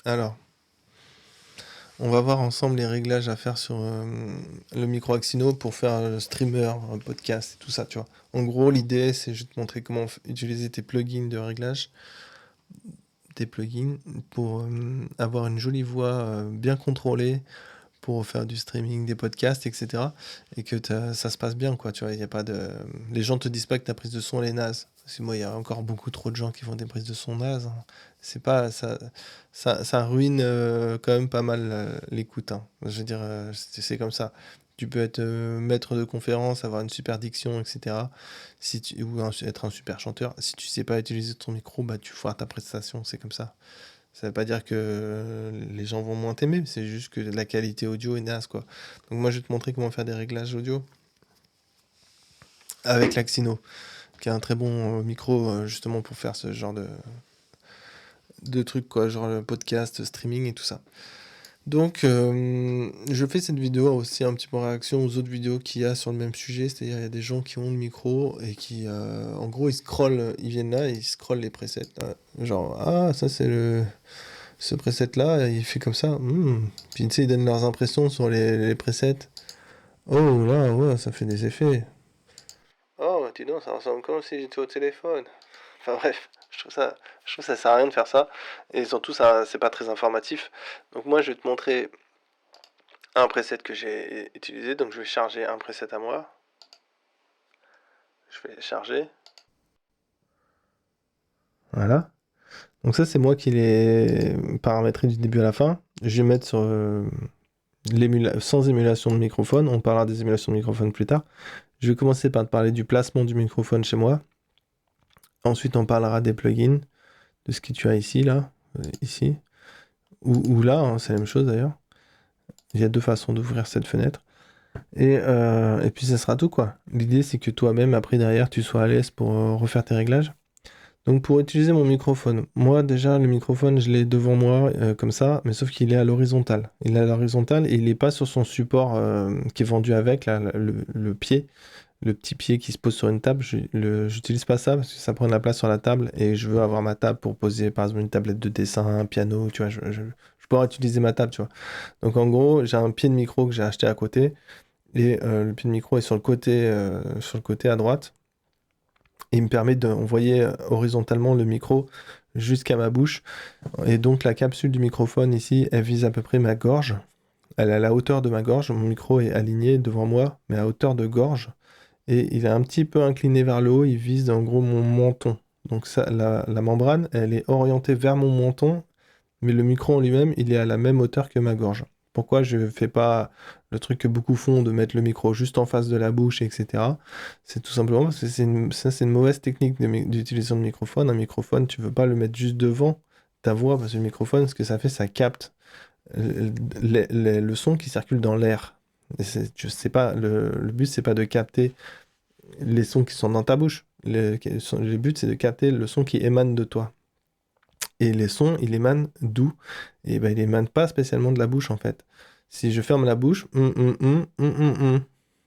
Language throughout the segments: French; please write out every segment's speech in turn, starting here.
Alors, on va voir ensemble les réglages à faire sur le micro Axino pour faire streamer, un podcast et tout ça, tu vois. En gros, l'idée, c'est je vais te montrer comment utiliser tes plugins de réglage, tes plugins, pour avoir une jolie voix bien contrôlée, pour faire du streaming, des podcasts, etc. Et que ça se passe bien, quoi, tu vois. Il y a pas de... Les gens te disent pas que ta prise de son, elle est naze. Parce que moi, il y a encore beaucoup trop de gens qui font des prises de son naze, hein. C'est pas... Ça ruine quand même pas mal l'écoute, hein. Je veux dire, c'est comme ça. Tu peux être maître de conférence, avoir une super diction, etc. Être un super chanteur. Si tu sais pas utiliser ton micro, bah, tu foires ta prestation, c'est comme ça. Ça veut pas dire que les gens vont moins t'aimer, c'est juste que la qualité audio est naze, quoi. Donc moi, je vais te montrer comment faire des réglages audio avec l'Axino, qui est un très bon micro, justement, pour faire ce genre de trucs, quoi, genre le podcast, streaming et tout ça. Donc, je fais cette vidéo aussi un petit peu en réaction aux autres vidéos qu'il y a sur le même sujet, c'est-à-dire il y a des gens qui ont le micro et qui, en gros, ils scrollent, ils viennent là et ils scrollent les presets, là. Genre, ah, ça c'est ce preset-là, il fait comme ça. Puis tu sais, ils donnent leurs impressions sur les presets. Oh là, ouais, ça fait des effets. Oh, dis donc, ça ressemble comme si j'étais au téléphone. Enfin bref, je trouve que ça sert à rien de faire ça. Et surtout, ça, c'est pas très informatif. Donc moi, je vais te montrer un preset que j'ai utilisé. Donc je vais charger un preset à moi. Je vais charger. Voilà. Donc ça, c'est moi qui l'ai paramétré du début à la fin. Je vais mettre sur sans émulation de microphone. On parlera des émulations de microphone plus tard. Je vais commencer par te parler du placement du microphone chez moi. Ensuite, on parlera des plugins, de ce que tu as ici, là, ici, ou là, hein, c'est la même chose d'ailleurs. Il y a deux façons d'ouvrir cette fenêtre. Et puis, ça sera tout, quoi. L'idée, c'est que toi-même, après, derrière, tu sois à l'aise pour refaire tes réglages. Donc, pour utiliser mon microphone, moi, déjà, le microphone, je l'ai devant moi, comme ça, mais sauf qu'il est à l'horizontale. Il est à l'horizontale et il n'est pas sur son support qui est vendu avec, là, le pied. Le petit pied qui se pose sur une table, j'utilise pas ça parce que ça prend de la place sur la table et je veux avoir ma table pour poser par exemple une tablette de dessin, un piano, tu vois, je pourrais utiliser ma table, tu vois. Donc en gros, j'ai un pied de micro que j'ai acheté à côté et le pied de micro est sur le côté à droite et il me permet d'envoyer horizontalement le micro jusqu'à ma bouche et donc la capsule du microphone ici, elle vise à peu près ma gorge. Elle est à la hauteur de ma gorge, mon micro est aligné devant moi, mais à hauteur de gorge. Et il est un petit peu incliné vers le haut, il vise en gros mon menton. Donc ça, la membrane, elle est orientée vers mon menton, mais le micro en lui-même, il est à la même hauteur que ma gorge. Pourquoi je ne fais pas le truc que beaucoup font de mettre le micro juste en face de la bouche, etc. C'est tout simplement parce que c'est une mauvaise technique d'utilisation de microphone. Un microphone, tu veux pas le mettre juste devant ta voix, parce que le microphone, ce que ça fait, ça capte le son qui circule dans l'air. Je sais pas, le but, c'est pas de capter les sons qui sont dans ta bouche. Le but, c'est de capter le son qui émane de toi. Et les sons, ils émanent d'où? Et ben, ils émanent pas spécialement de la bouche, en fait. Si je ferme la bouche, il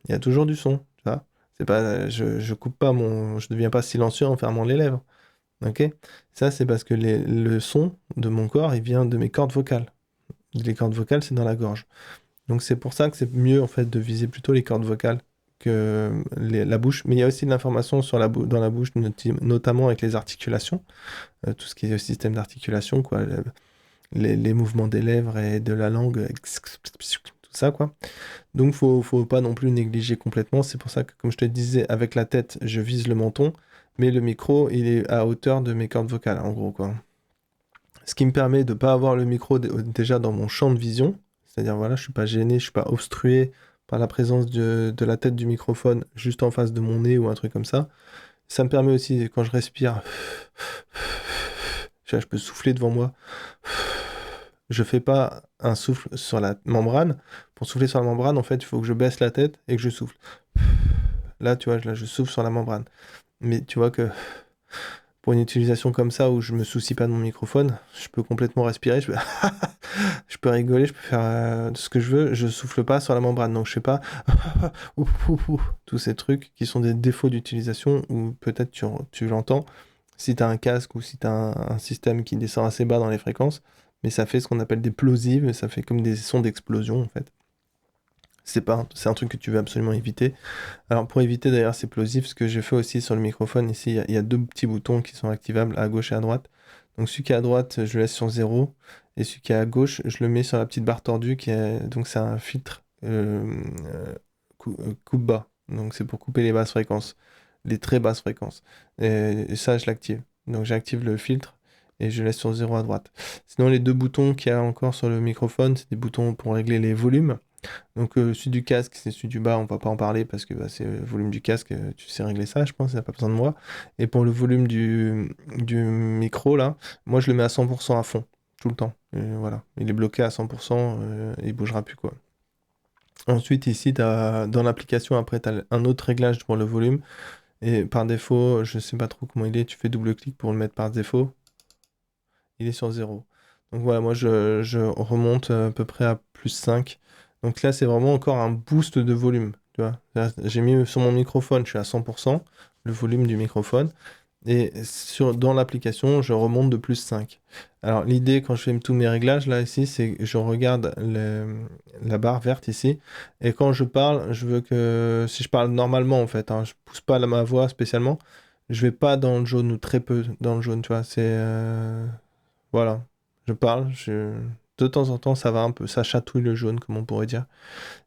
y a toujours du son, tu vois. C'est pas, je coupe pas je deviens pas silencieux en fermant les lèvres. Ok? Ça, c'est parce que le son de mon corps, il vient de mes cordes vocales. Les cordes vocales, c'est dans la gorge. Donc c'est pour ça que c'est mieux en fait de viser plutôt les cordes vocales que la bouche. Mais il y a aussi de l'information sur dans la bouche, notamment avec les articulations, tout ce qui est le système d'articulation, quoi, les mouvements des lèvres et de la langue, tout ça, quoi. Donc faut pas non plus négliger complètement. C'est pour ça que, comme je te disais, avec la tête, je vise le menton, mais le micro, il est à hauteur de mes cordes vocales, en gros, quoi. Ce qui me permet de ne pas avoir le micro déjà dans mon champ de vision. C'est-à-dire, voilà, je suis pas gêné, je suis pas obstrué par la présence de la tête du microphone juste en face de mon nez ou un truc comme ça. Ça me permet aussi, quand je respire, je peux souffler devant moi. Je fais pas un souffle sur la membrane. Pour souffler sur la membrane, en fait, il faut que je baisse la tête et que je souffle. Là, tu vois, là, je souffle sur la membrane. Mais tu vois que pour une utilisation comme ça où je me soucie pas de mon microphone, je peux complètement respirer, je peux rigoler, je peux faire ce que je veux, je souffle pas sur la membrane, donc je sais pas tous ces trucs qui sont des défauts d'utilisation où peut-être tu l'entends si tu as un casque ou si tu as un système qui descend assez bas dans les fréquences, mais ça fait ce qu'on appelle des plosives, ça fait comme des sons d'explosion en fait. C'est un truc que tu veux absolument éviter. Alors pour éviter d'ailleurs ces plosifs, ce que j'ai fait aussi sur le microphone, ici il y a deux petits boutons qui sont activables à gauche et à droite. Donc celui qui est à droite, je le laisse sur 0, et celui qui est à gauche, je le mets sur la petite barre tordue, donc c'est un filtre coupe bas. Donc c'est pour couper les basses fréquences, les très basses fréquences. Et ça, je l'active. Donc j'active le filtre et je laisse sur 0 à droite. Sinon les deux boutons qu'il y a encore sur le microphone, c'est des boutons pour régler les volumes. Donc celui du casque, c'est celui du bas, on va pas en parler parce que bah, c'est le volume du casque, tu sais régler ça, je pense, il n'a pas besoin de moi. Et pour le volume du micro, là, moi je le mets à 100% à fond, tout le temps. Et voilà, il est bloqué à 100%, il bougera plus quoi. Ensuite, ici, dans l'application, après, tu as un autre réglage pour le volume. Et par défaut, je sais pas trop comment il est, tu fais double-clic pour le mettre par défaut. Il est sur 0. Donc voilà, moi je remonte à peu près à plus 5. Donc là, c'est vraiment encore un boost de volume. Tu vois. Là, j'ai mis sur mon microphone, je suis à 100%, le volume du microphone. Et dans l'application, je remonte de plus 5. Alors l'idée quand je fais tous mes réglages, là ici, c'est que je regarde la barre verte ici. Et quand je parle, je veux que, si je parle normalement en fait, hein, je pousse pas ma voix spécialement, je vais pas dans le jaune ou très peu dans le jaune, tu vois. Voilà, je parle, de temps en temps, ça va un peu, ça chatouille le jaune, comme on pourrait dire.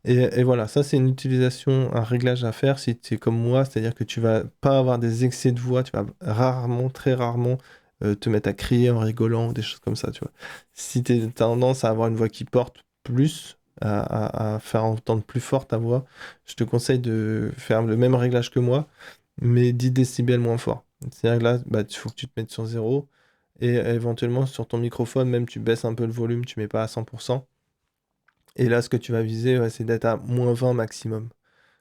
Et voilà, ça c'est une utilisation, un réglage à faire si tu es comme moi, c'est-à-dire que tu vas pas avoir des excès de voix, tu vas rarement, très rarement, te mettre à crier en rigolant ou des choses comme ça, tu vois. Si tu as tendance à avoir une voix qui porte plus, à faire entendre plus fort ta voix, je te conseille de faire le même réglage que moi, mais 10 décibels moins fort. C'est-à-dire que là, bah, il faut que tu te mettes sur 0. Et éventuellement, sur ton microphone, même tu baisses un peu le volume, tu mets pas à 100%. Et là, ce que tu vas viser, ouais, c'est d'être à -20 maximum.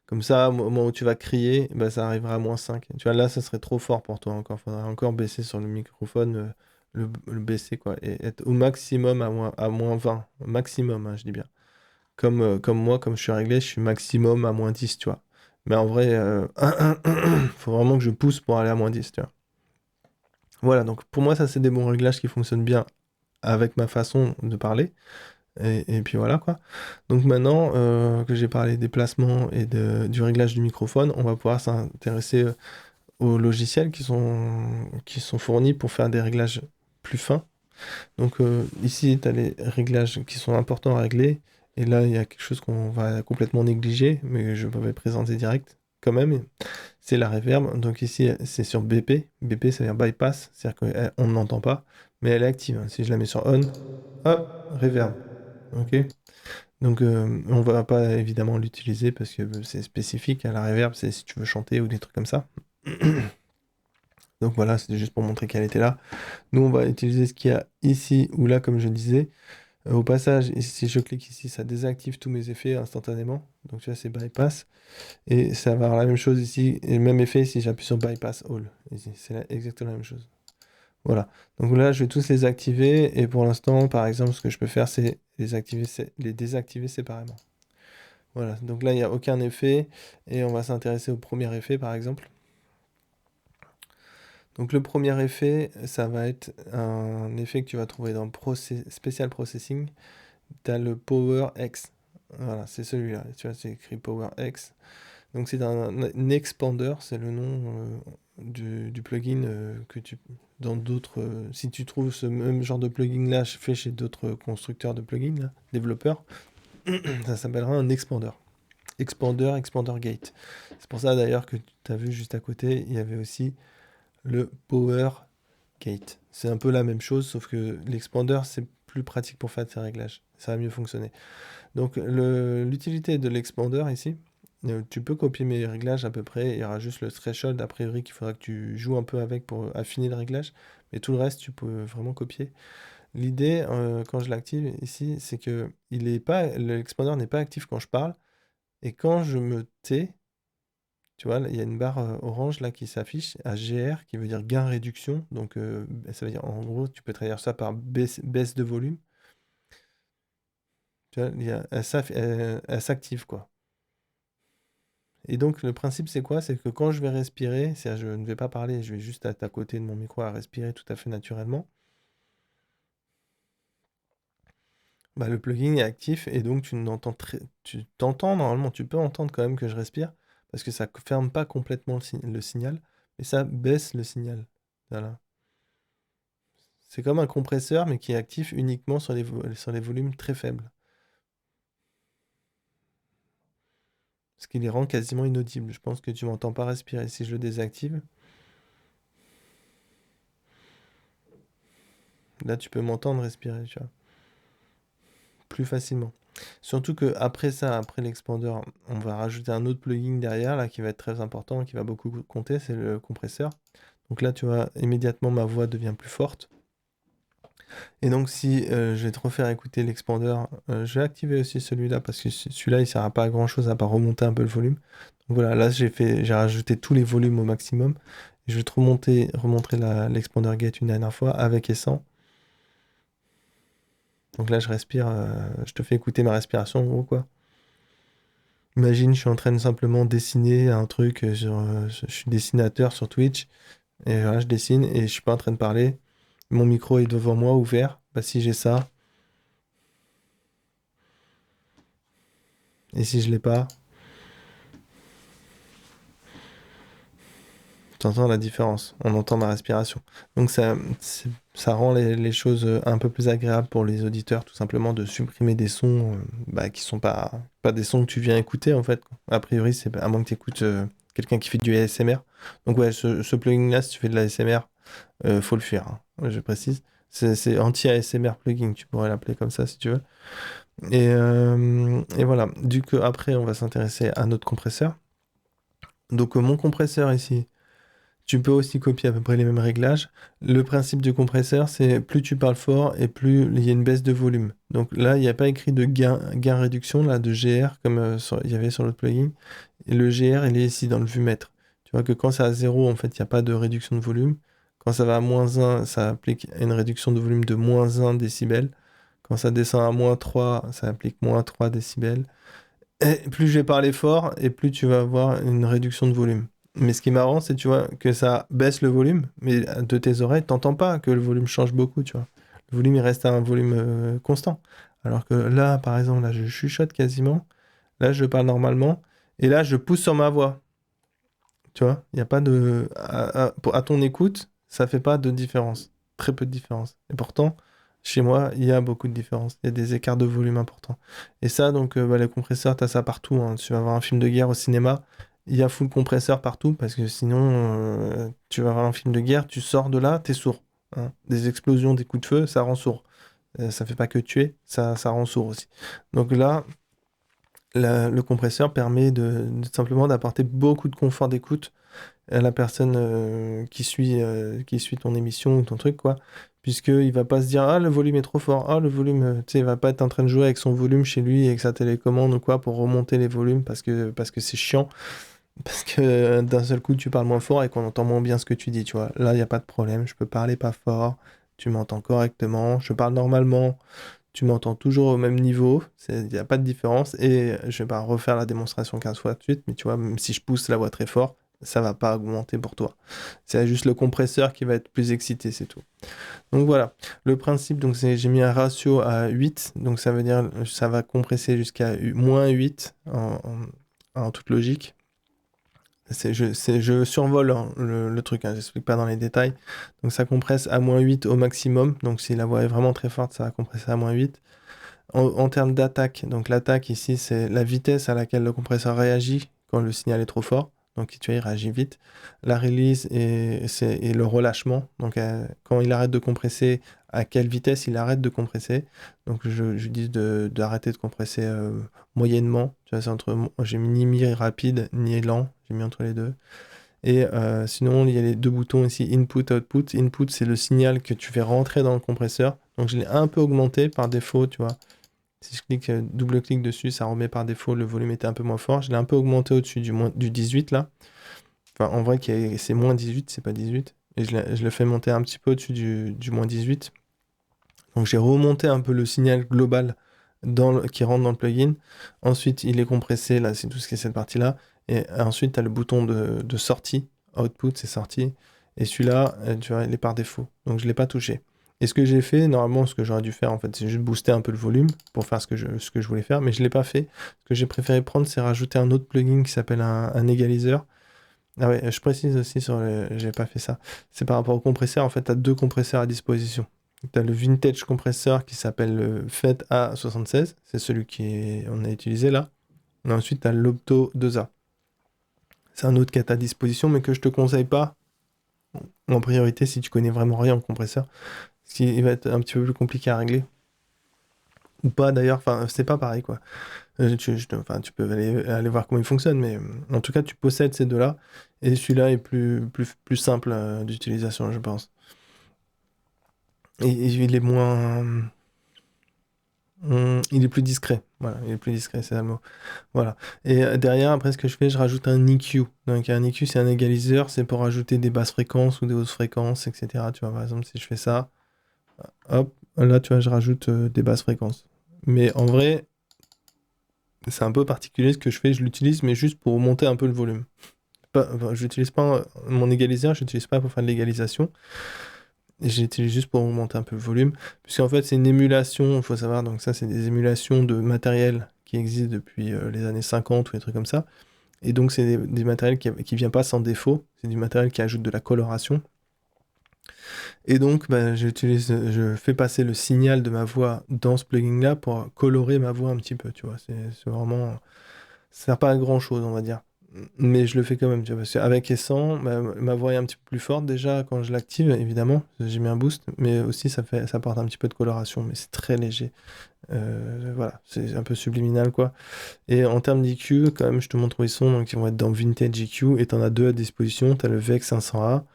Comme ça, au moment où tu vas crier, bah, ça arrivera à -5. Tu vois, là, ça serait trop fort pour toi encore. Faudra encore baisser sur le microphone, le baisser, quoi. Et être au maximum à -20. Maximum, hein, je dis bien. Comme moi, comme je suis réglé, je suis maximum à -10, tu vois. Mais en vrai, faut vraiment que je pousse pour aller à -10, tu vois. Voilà, donc pour moi, ça, c'est des bons réglages qui fonctionnent bien avec ma façon de parler. Et puis voilà quoi. Donc maintenant que j'ai parlé des placements et du réglage du microphone, on va pouvoir s'intéresser aux logiciels qui sont fournis pour faire des réglages plus fins. Donc ici, tu as les réglages qui sont importants à régler. Et là, il y a quelque chose qu'on va complètement négliger, mais je vais présenter direct quand même. C'est la reverb. Donc ici, c'est sur BP. BP, ça veut dire bypass, c'est-à-dire qu'on ne l'entend pas, mais elle est active. Si je la mets sur on, hop, reverb. Ok. Donc on va pas évidemment l'utiliser parce que c'est spécifique à la reverb, c'est si tu veux chanter ou des trucs comme ça. Donc voilà, c'était juste pour montrer qu'elle était là. Nous, on va utiliser ce qu'il y a ici ou là, comme je disais. Au passage, si je clique ici, ça désactive tous mes effets instantanément. Donc tu vois, c'est bypass. Et ça va avoir la même chose ici, et le même effet si j'appuie sur bypass all. Ici, c'est exactement la même chose. Voilà. Donc là, je vais tous les activer. Et pour l'instant, par exemple, ce que je peux faire, c'est les désactiver séparément. Voilà. Donc là, il n'y a aucun effet. Et on va s'intéresser au premier effet, par exemple. Donc le premier effet, ça va être un effet que tu vas trouver dans Special Processing. Tu as le Power X. Voilà, c'est celui-là. Tu vois, c'est écrit Power X. Donc c'est un expander, c'est le nom du plugin que tu dans d'autres. Si tu trouves ce même genre de plugin là fait chez d'autres constructeurs de plugins, là, développeurs, ça s'appellera un expander. Expander Gate. C'est pour ça d'ailleurs que tu as vu juste à côté, il y avait aussi le Power Gate. C'est un peu la même chose, sauf que l'expander c'est plus pratique pour faire ces réglages. Ça va mieux fonctionner. Donc l'utilité de l'expander ici, tu peux copier mes réglages à peu près, il y aura juste le threshold a priori qu'il faudra que tu joues un peu avec pour affiner le réglage, mais tout le reste tu peux vraiment copier. L'idée quand je l'active ici, c'est que l'expander n'est pas actif quand je parle, et quand je me tais, tu vois, il y a une barre orange là qui s'affiche à GR qui veut dire gain réduction, donc ça veut dire en gros tu peux traduire ça par baisse de volume. Tu vois, elle s'active quoi. Et donc, le principe, c'est quoi? C'est que quand je vais respirer, c'est-à-dire je ne vais pas parler, je vais juste être à côté de mon micro à respirer tout à fait naturellement. bah, le plugin est actif et donc tu t'entends normalement, tu peux entendre quand même que je respire parce que ça ferme pas complètement le signal, mais ça baisse le signal. Voilà. C'est comme un compresseur, mais qui est actif uniquement sur les volumes très faibles. Ce qui les rend quasiment inaudibles. Je pense que tu m'entends pas respirer. Si je le désactive, là tu peux m'entendre respirer, tu vois, plus facilement. Surtout que après ça, après l'expander, on va rajouter un autre plugin derrière là qui va être très important, qui va beaucoup compter, c'est le compresseur. Donc là, tu vois, immédiatement ma voix devient plus forte. Et donc si je vais te refaire écouter l'expander, je vais activer aussi celui-là parce que celui-là il sert à pas à grand chose à part remonter un peu le volume. Donc voilà, là j'ai rajouté tous les volumes au maximum. Et je vais te remontrer l'expander gate une dernière fois avec et sans. Donc là je respire, je te fais écouter ma respiration en gros quoi. Imagine, je suis en train de simplement dessiner un truc je suis dessinateur sur Twitch et voilà, je dessine et je suis pas en train de parler. Mon micro est devant moi ouvert. Bah si j'ai ça et si je l'ai pas, tu entends la différence. On entend ma respiration. Donc ça rend les choses un peu plus agréables pour les auditeurs, tout simplement de supprimer des sons bah, qui sont pas des sons que tu viens écouter en fait. A priori, c'est à moins que tu écoutes quelqu'un qui fait du ASMR. Donc ouais, ce plugin-là, si tu fais de l'ASMR, faut le faire, hein. Ouais, je précise. C'est anti-ASMR plugin, tu pourrais l'appeler comme ça si tu veux. Et voilà. Du coup, après, on va s'intéresser à notre compresseur. Donc, mon compresseur ici, tu peux aussi copier à peu près les mêmes réglages. Le principe du compresseur, c'est plus tu parles fort et plus il y a une baisse de volume. Donc là, il n'y a pas écrit de gain réduction, là, de GR, comme il y avait sur l'autre plugin. Et le GR, il est ici dans le vumètre. Tu vois que quand c'est à 0, en fait, il n'y a pas de réduction de volume. Quand ça va à -1, ça applique une réduction de volume de -1 décibel. Quand ça descend à -3, ça applique -3 décibels. Et plus je vais parler fort, et plus tu vas avoir une réduction de volume. Mais ce qui est marrant, c'est tu vois que ça baisse le volume, mais de tes oreilles, t'entends pas que le volume change beaucoup, tu vois. Le volume, il reste à un volume constant. Alors que là, par exemple, là, je chuchote quasiment. Là, je parle normalement. Et là, je pousse sur ma voix. Tu vois, il n'y a pas de... à ton écoute, ça fait pas de différence. Très peu de différence. Et pourtant, chez moi, il y a beaucoup de différence. Il y a des écarts de volume importants. Et ça, donc, bah, les compresseurs, tu as ça partout, hein. Tu vas voir un film de guerre au cinéma, il y a full compresseur partout, parce que sinon, tu vas voir un film de guerre, tu sors de là, t'es sourd, hein. Des explosions, des coups de feu, ça rend sourd. Ça fait pas que tuer, ça rend sourd aussi. Donc là, le compresseur permet simplement d'apporter beaucoup de confort d'écoute à la personne qui suit ton émission ou ton truc, quoi. Puisqu'il va pas se dire, ah, le volume est trop fort, ah, le volume, tu sais, il va pas être en train de jouer avec son volume chez lui, avec sa télécommande ou quoi, pour remonter les volumes parce que c'est chiant, parce que d'un seul coup, tu parles moins fort et qu'on entend moins bien ce que tu dis, tu vois. Là, il n'y a pas de problème, je peux parler pas fort, tu m'entends correctement, je parle normalement, tu m'entends toujours au même niveau, il n'y a pas de différence, et je vais pas refaire la démonstration 15 fois de suite, mais tu vois, même si je pousse la voix très fort, ça va pas augmenter pour toi. C'est juste le compresseur qui va être plus excité, c'est tout. Donc voilà, le principe, donc j'ai mis un ratio à 8, donc ça veut dire ça va compresser jusqu'à -8 en toute logique. Je survole hein, le truc, hein, j'explique pas dans les détails. Donc ça compresse à -8 au maximum. Donc si la voix est vraiment très forte, ça va compresser à -8. En termes d'attaque, donc l'attaque ici, c'est la vitesse à laquelle le compresseur réagit quand le signal est trop fort. Donc tu vois, il réagit vite. La release et le relâchement. Donc quand il arrête de compresser, à quelle vitesse il arrête de compresser. Donc je dis d'arrêter de compresser moyennement. Tu vois, j'ai mis ni rapide ni lent. J'ai mis entre les deux. Et sinon, il y a les deux boutons ici, input, output. Input, c'est le signal que tu fais rentrer dans le compresseur. Donc je l'ai un peu augmenté par défaut, tu vois. Si je clique, double-clique dessus, ça remet par défaut, le volume était un peu moins fort. Je l'ai un peu augmenté au-dessus du 18 là. Enfin, en vrai, c'est moins 18, c'est pas 18. Et je le fais monter un petit peu au-dessus du moins 18. Donc j'ai remonté un peu le signal global qui rentre dans le plugin. Ensuite, il est compressé, là, c'est tout ce qui est cette partie-là. Et ensuite, tu as le bouton de sortie. Output, c'est sorti. Et celui-là, tu vois, il est par défaut. Donc je ne l'ai pas touché. Et ce que j'ai fait, normalement, ce que j'aurais dû faire, en fait, c'est juste booster un peu le volume pour faire ce que je voulais faire, mais je ne l'ai pas fait. Ce que j'ai préféré prendre, c'est rajouter un autre plugin qui s'appelle un égaliseur. Ah ouais, je précise aussi j'ai pas fait ça. C'est par rapport au compresseur, en fait, tu as deux compresseurs à disposition. Tu as le vintage compresseur qui s'appelle le FET A76, c'est celui on a utilisé là. Et ensuite, tu as l'Opto 2A. C'est un autre qui est à ta disposition, mais que je te conseille pas en priorité si tu connais vraiment rien en compresseur. Ce qui va être un petit peu plus compliqué à régler. Ou pas d'ailleurs, enfin, c'est pas pareil quoi. Enfin, tu peux aller voir comment il fonctionne, mais en tout cas, tu possèdes ces deux-là. Et celui-là est plus simple d'utilisation, je pense. Et il est moins. Il est plus discret. Voilà, il est plus discret, c'est ça le mot. Voilà. Et derrière, après, ce que je fais, je rajoute un EQ. Donc, un EQ, c'est un égaliseur, c'est pour rajouter des basses fréquences ou des hautes fréquences, etc. Tu vois, par exemple, si je fais ça, hop, là, tu vois, je rajoute des basses fréquences. Mais en vrai, c'est un peu particulier ce que je fais, je l'utilise, mais juste pour monter un peu le volume. Enfin, j'utilise pas mon égaliseur, je l'utilise pas pour faire de l'égalisation. J'utilise juste pour augmenter un peu le volume. Puisqu'en fait, c'est une émulation, il faut savoir, donc ça, c'est des émulations de matériel qui existent depuis les années 50 ou des trucs comme ça. Et donc, c'est des matériels qui viennent pas sans défaut. C'est du matériel qui ajoute de la coloration. Et donc, bah, je fais passer le signal de ma voix dans ce plugin-là pour colorer ma voix un petit peu, tu vois. C'est vraiment. Ça sert pas à grand-chose, on va dire. Mais je le fais quand même, tu vois, parce qu'avec et sans, ma voix est un petit peu plus forte déjà quand je l'active, évidemment, j'ai mis un boost, mais aussi ça apporte un petit peu de coloration, mais c'est très léger. Voilà, c'est un peu subliminal, quoi. Et en termes d'EQ, quand même, je te montre où ils sont, donc ils vont être dans Vintage EQ, et t'en as deux à disposition, t'as le VEX 500A,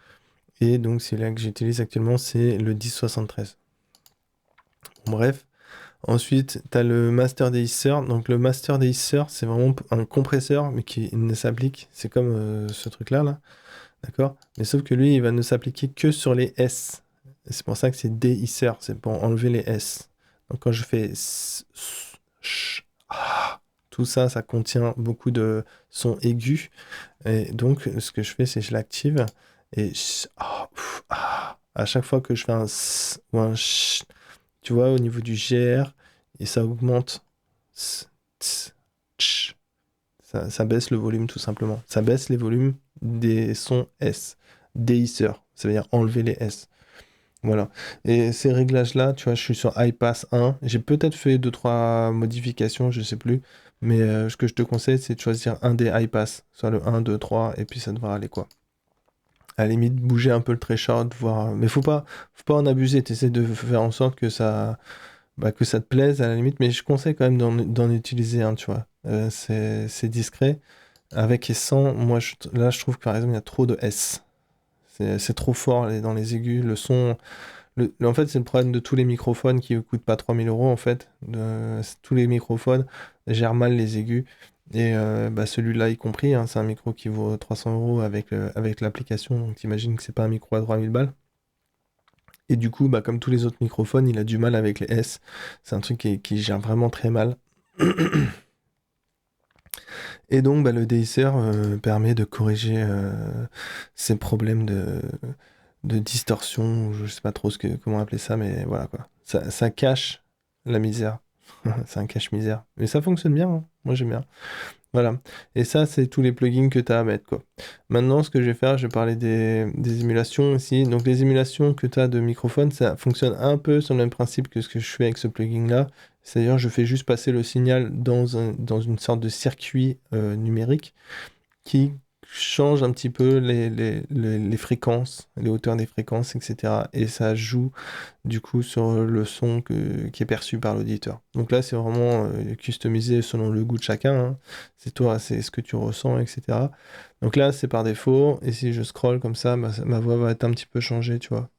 et donc c'est là que j'utilise actuellement, c'est le 1073. Bref. Ensuite, tu as le Master Deesser. Donc, le Master Deesser, c'est vraiment un compresseur, mais qui ne s'applique. C'est comme ce truc-là, là. D'accord? Mais sauf que lui, il va ne s'appliquer que sur les S. Et c'est pour ça que c'est Deesser. C'est pour enlever les S. Donc, quand je fais tout ça, ça contient beaucoup de sons aigus. Et donc, ce que je fais, c'est que je l'active. Et à chaque fois que je fais un s ou un ch, tu vois, au niveau du GR, et ça augmente. S, ts, tch. Ça baisse le volume tout simplement. Ça baisse les volumes des sons S. Deesser, ça veut dire enlever les S. Voilà. Et ces réglages-là, tu vois, je suis sur iPass 1. J'ai peut-être fait 2-3 modifications, je sais plus. Mais ce que je te conseille, c'est de choisir un des iPass. Soit le 1, 2, 3, et puis ça devra aller quoi. À la limite, bouger un peu le threshold, voir. Mais faut pas en abuser. T'essaies de faire en sorte que ça te plaise à la limite, mais je conseille quand même d'en utiliser un, tu vois. C'est discret. Avec et sans, moi, là, je trouve que par exemple, il y a trop de S. C'est trop fort dans les aigus. Le son. En fait, c'est le problème de tous les microphones qui ne coûtent pas 3 000 euros, en fait. Tous les microphones gèrent mal les aigus. Et bah, celui-là y compris, hein, c'est un micro qui vaut 300 euros avec l'application. Donc, t'imagines que c'est pas un micro à 3 000 balles. Et du coup, bah, comme tous les autres microphones, il a du mal avec les S. C'est un truc qui gère vraiment très mal. Et donc, bah, le DSR permet de corriger ces problèmes de distorsion, ou je sais pas trop comment appeler ça, mais voilà quoi. Ça cache la misère. C'est un cache-misère. Mais ça fonctionne bien, hein. Moi j'aime bien. Voilà. Et ça, c'est tous les plugins que tu as à mettre, quoi. Maintenant, ce que je vais faire, je vais parler des émulations ici. Donc, les émulations que tu as de microphone, ça fonctionne un peu sur le même principe que ce que je fais avec ce plugin-là. C'est-à-dire, je fais juste passer le signal dans une sorte de circuit numérique qui change un petit peu les fréquences, les hauteurs des fréquences, etc. Et ça joue du coup sur le son qui est perçu par l'auditeur. Donc là, c'est vraiment customisé selon le goût de chacun, hein. C'est toi, c'est ce que tu ressens, etc. Donc là, c'est par défaut. Et si je scrolle comme ça, ma voix va être un petit peu changée, tu vois.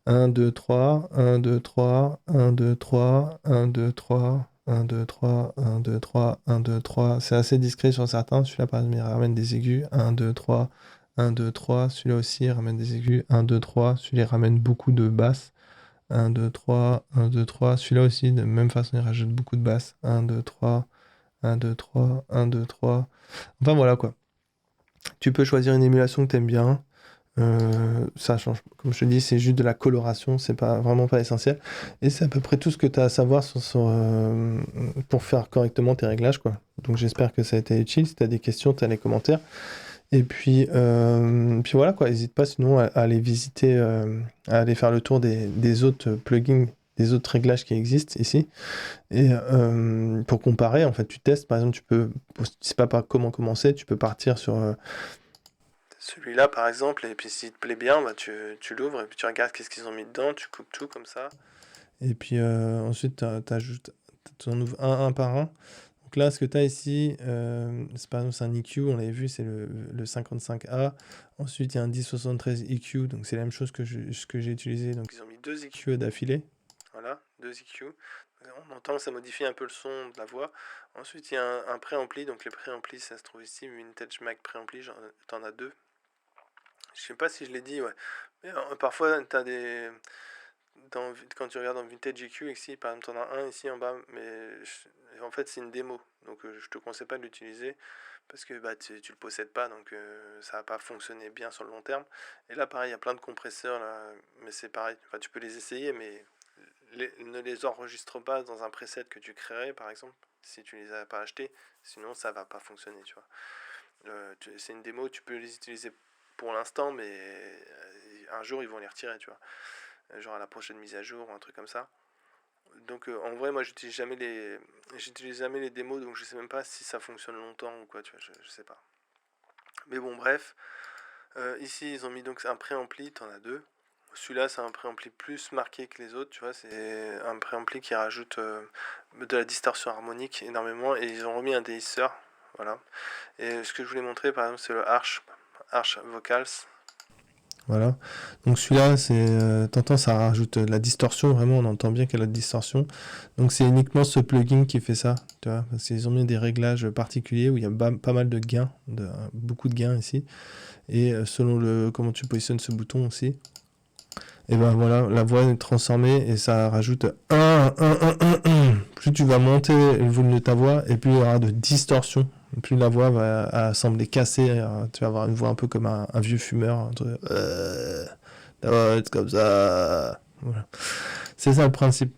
1, 2, 3, 1, 2, 3, 1, 2, 3, 1, 2, 3, 1, 2, 3, 1, 2, 3, 1, 2, 3. C'est assez discret sur certains. Celui-là, par exemple, il ramène des aigus. 1, 2, 3, 1, 2, 3. Celui-là aussi, il ramène des aigus. 1, 2, 3. Celui-là, il ramène beaucoup de basses. 1, 2, 3, 1, 2, 3. Celui-là aussi, de même façon, il rajoute beaucoup de basses. 1, 2, 3, 1, 2, 3, 1, 2, 3. Enfin, voilà quoi. Tu peux choisir une émulation que tu aimes bien. Ça change, comme je te dis, c'est juste de la coloration, c'est pas vraiment pas essentiel. Et c'est à peu près tout ce que tu as à savoir pour faire correctement tes réglages, quoi. Donc j'espère que ça a été utile. Si tu as des questions, tu as les commentaires. Et puis voilà, quoi. N'hésite pas sinon à aller visiter, à aller faire le tour des autres plugins, des autres réglages qui existent ici. Et pour comparer, en fait, tu testes. Par exemple, tu sais pas comment commencer, tu peux partir sur celui-là, par exemple, et puis s'il te plaît bien, bah, tu l'ouvres et puis tu regardes qu'est-ce qu'ils ont mis dedans, tu coupes tout comme ça. Et puis ensuite, tu en ouvres un par un. Donc là, ce que tu as ici, c'est par exemple c'est un EQ, on l'avait vu, c'est le 55A. Ensuite, il y a un 1073 EQ, donc c'est la même chose ce que j'ai utilisé. Donc ils ont mis deux EQ d'affilée. Voilà, deux EQ. On entend que ça modifie un peu le son de la voix. Ensuite, il y a un préampli, donc les préamplis, ça se trouve ici, Vintage Mac préampli, t'en as deux. Je sais pas si je l'ai dit, ouais. Mais parfois, t'as des. Quand tu regardes dans Vintage EQ, ici, par exemple, t'en as un ici en bas, mais en fait, c'est une démo. Donc, je te conseille pas de l'utiliser parce que bah, tu le possèdes pas, donc ça va pas fonctionner bien sur le long terme. Et là, pareil, il y a plein de compresseurs, là, mais c'est pareil. Enfin, tu peux les essayer, mais ne les enregistre pas dans un preset que tu créerais, par exemple, si tu les as pas achetés. Sinon, ça va pas fonctionner, tu vois. C'est une démo, tu peux les utiliser pour l'instant, mais un jour ils vont les retirer, tu vois. Genre à la prochaine mise à jour ou un truc comme ça. Donc en vrai, moi j'utilise jamais les démos, donc je sais même pas si ça fonctionne longtemps ou quoi, tu vois, je sais pas. Mais bon, bref. Ici, ils ont mis donc un préampli, t'en as deux. Celui-là, c'est un préampli plus marqué que les autres, tu vois. C'est un préampli qui rajoute de la distorsion harmonique énormément. Et ils ont remis un déhisseur, voilà. Et ce que je voulais montrer, par exemple, c'est le Arch Vocals. Voilà. Donc celui-là, t'entends, ça rajoute de la distorsion, vraiment, on entend bien qu'il y a de la distorsion. Donc c'est uniquement ce plugin qui fait ça, tu vois, parce qu'ils ont mis des réglages particuliers où il y a pas mal de gains, beaucoup de gains ici. Et selon comment tu positionnes ce bouton aussi, et ben voilà, la voix est transformée et ça rajoute plus tu vas monter le volume de ta voix et plus il y aura de distorsion. Plus la voix va sembler cassée, tu vas avoir une voix un peu comme un vieux fumeur. Ça va être comme ça. Voilà. C'est ça le principe.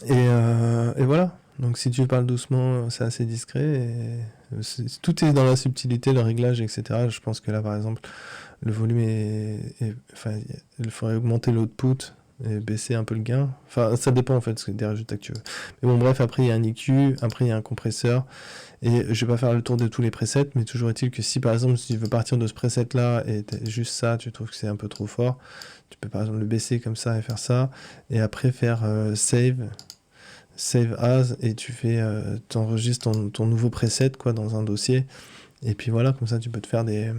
Et voilà. Donc si tu parles doucement, c'est assez discret. Tout est dans la subtilité, le réglage, etc. Je pense que là, par exemple, le volume enfin, il faudrait augmenter l'output et baisser un peu le gain. Enfin, ça dépend en fait des résultats que tu veux. Mais bon, bref, après il y a un EQ, après il y a un compresseur. Et je vais pas faire le tour de tous les presets, mais toujours est-il que si par exemple si tu veux partir de ce preset là et juste ça, tu trouves que c'est un peu trop fort, tu peux par exemple le baisser comme ça et faire ça. Et après faire save as, et t'enregistres ton nouveau preset quoi, dans un dossier. Et puis voilà, comme ça tu peux te faire des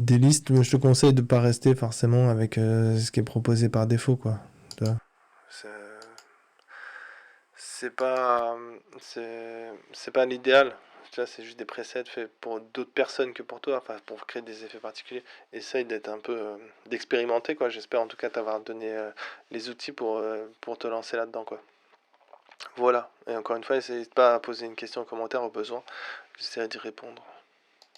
listes. Mais je te conseille de pas rester forcément avec ce qui est proposé par défaut, quoi. Tu vois. C'est pas c'est pas l'idéal. Tu vois, c'est juste des presets faits pour d'autres personnes que pour toi, enfin pour créer des effets particuliers. Essaye d'être un peu d'expérimenter, quoi. J'espère en tout cas t'avoir donné les outils pour te lancer là-dedans, quoi. Voilà. Et encore une fois, n'hésite pas à poser une question en commentaire au besoin. J'essaierai d'y répondre.